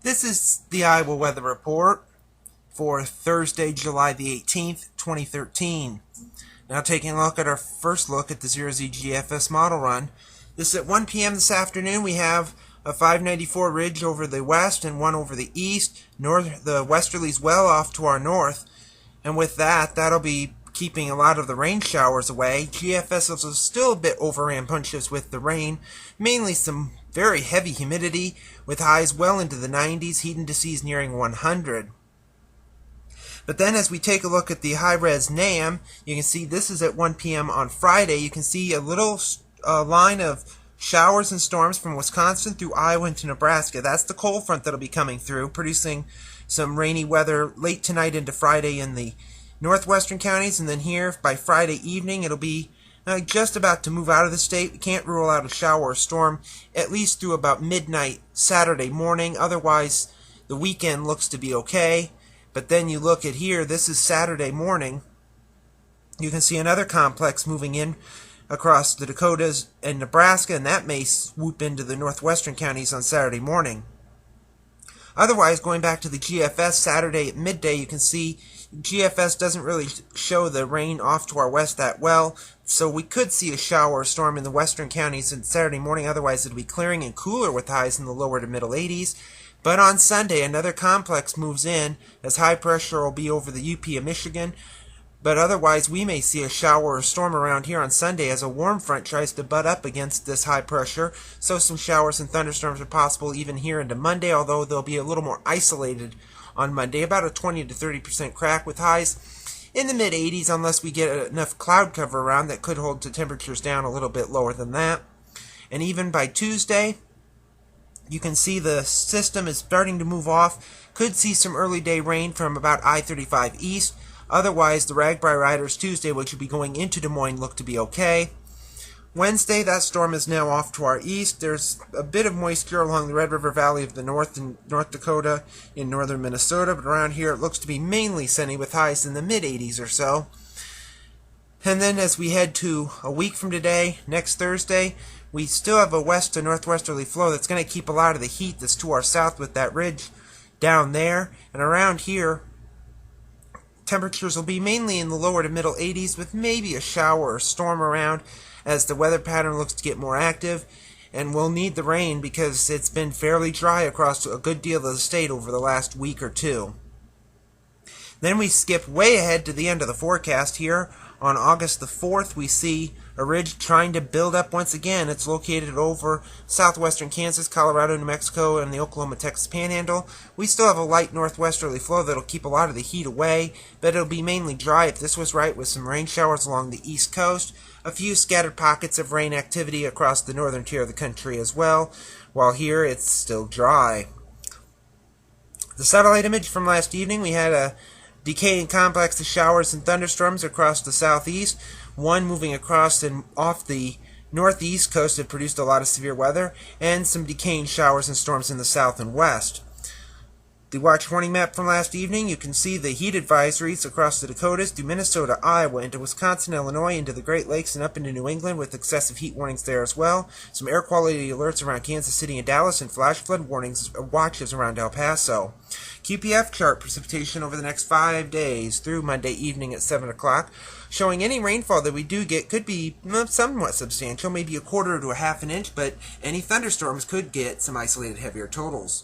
This is the Iowa weather report for Thursday, July the 18th, 2013. Now taking a look at our first look at the 0Z GFS Model Run. This is at 1 p.m. this afternoon. We have a 594 ridge over the west and one over the east. The westerlies well off to our north. And with that, that'll be keeping a lot of the rain showers away. GFS is still a bit over rambunctious with the rain, mainly some very heavy humidity with highs well into the 90s, heat indices nearing 100. But then as we take a look at the high-res NAM, you can see this is at 1 p.m. on Friday. You can see a little line of showers and storms from Wisconsin through Iowa into Nebraska. That's the cold front that'll be coming through, producing some rainy weather late tonight into Friday in the northwestern counties, and then here by Friday evening it'll be just about to move out of the state. We can't rule out a shower or storm at least through about midnight Saturday morning. Otherwise the weekend looks to be okay. But then you look at here, this is Saturday morning. You can see another complex moving in across the Dakotas and Nebraska, and that may swoop into the northwestern counties on Saturday morning. Otherwise, going back to the GFS Saturday at midday, you can see GFS doesn't really show the rain off to our west that well, so we could see a shower or storm in the western counties on Saturday morning. Otherwise, it'll be clearing and cooler with highs in the lower to middle 80s. But on Sunday, another complex moves in as high pressure will be over the UP of Michigan. But otherwise, we may see a shower or storm around here on Sunday as a warm front tries to butt up against this high pressure. So some showers and thunderstorms are possible even here into Monday, although they'll be a little more isolated on Monday. About a 20 to 30% crack with highs in the mid-80s unless we get enough cloud cover around that could hold the temperatures down a little bit lower than that. And even by Tuesday, you can see the system is starting to move off. Could see some early day rain from about I-35 east. Otherwise, the Ragbri Riders Tuesday, which will be going into Des Moines, look to be okay. Wednesday, that storm is now off to our east. There's a bit of moisture along the Red River Valley of the North in North Dakota, in northern Minnesota, but around here it looks to be mainly sunny with highs in the mid-80s or so. And then as we head to a week from today, next Thursday, we still have a west to northwesterly flow that's going to keep a lot of the heat that's to our south with that ridge down there. And around here, temperatures will be mainly in the lower to middle 80s with maybe a shower or storm around as the weather pattern looks to get more active. And we'll need the rain because it's been fairly dry across a good deal of the state over the last week or two. Then we skip way ahead to the end of the forecast here. On August the 4th, we see a ridge trying to build up once again. It's located over southwestern Kansas, Colorado, New Mexico, and the Oklahoma-Texas Panhandle. We still have a light northwesterly flow that'll keep a lot of the heat away, but it'll be mainly dry if this was right, with some rain showers along the east coast. A few scattered pockets of rain activity across the northern tier of the country as well, while here it's still dry. The satellite image from last evening, we had a decaying complex of showers and thunderstorms across the southeast. One moving across and off the northeast coast that produced a lot of severe weather, and some decaying showers and storms in the south and west. The watch warning map from last evening, you can see the heat advisories across the Dakotas through Minnesota, Iowa, into Wisconsin, Illinois, into the Great Lakes, and up into New England with excessive heat warnings there as well. Some air quality alerts around Kansas City and Dallas, and flash flood warnings watches around El Paso. QPF chart precipitation over the next 5 days through Monday evening at 7 o'clock, showing any rainfall that we do get could be somewhat substantial, maybe a quarter to a half an inch, but any thunderstorms could get some isolated heavier totals.